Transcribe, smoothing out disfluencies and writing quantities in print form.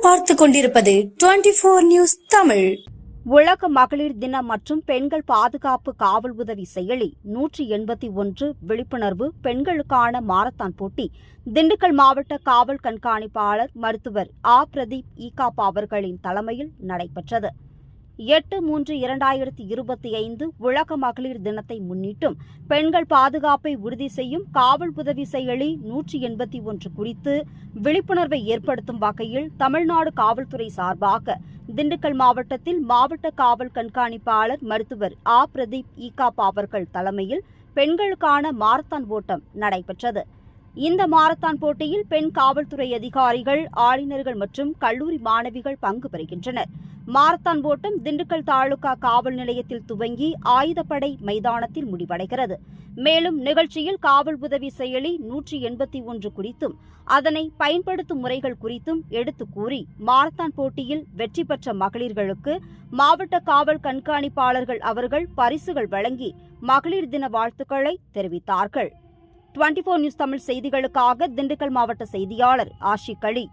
நீங்கள் பார்த்துக் கொண்டிருப்பது 24 நியூஸ் தமிழ். உலக மகளிர் தினம் மற்றும் பெண்கள் பாதுகாப்பு காவல் உதவி செயலி 181 விழிப்புணர்வு பெண்களுக்கான மாரத்தான் போட்டி திண்டுக்கல் மாவட்ட காவல் கண்காணிப்பாளர் மருத்துவர் பிரதீப் ஈகாப்பா அவர்களின் தலைமையில் நடைபெற்றது. 8/3/2025 உலக மகளிர் தினத்தை முன்னிட்டும் பெண்கள் பாதுகாப்பை உறுதி செய்யும் காவல் உதவி செயலி 181 குறித்து விழிப்புணர்வை ஏற்படுத்தும் வகையில் தமிழ்நாடு காவல்துறை சார்பாக திண்டுக்கல் மாவட்டத்தில் மாவட்ட காவல் கண்காணிப்பாளர் மருத்துவர் பிரதீப் ஈகாப்பா அவர்கள் தலைமையில் பெண்களுக்கான மாரத்தான் ஓட்டம் நடைபெற்றது. இந்த மாரத்தான் போட்டியில் பெண் காவல்துறை அதிகாரிகள், ஆளுநர்கள் மற்றும் கல்லூரி மாணவிகள் பங்கு பெறுகின்றனர். மாரத்தான் ஓட்டம் திண்டுக்கல் தாலுகா காவல் நிலையத்தில் துவங்கி ஆயுதப்படை மைதானத்தில் முடிவடைகிறது. மேலும் நிகழ்ச்சியில் காவல் உதவி செயலி 181 குறித்தும் அதனை பயன்படுத்தும் முறைகள் குறித்தும் எடுத்து கூறி மாரத்தான் போட்டியில் வெற்றி பெற்ற மகளிர்களுக்கு மாவட்ட காவல் கண்காணிப்பாளர்கள் அவர்கள் பரிசுகள் வழங்கி மகளிர் தின வாழ்த்துக்களை தெரிவித்தார்கள். 24 நியூஸ் தமிழ் செய்திகளுக்காக திண்டுக்கல் மாவட்ட செய்தியாளர் ஆஷிக் அலி.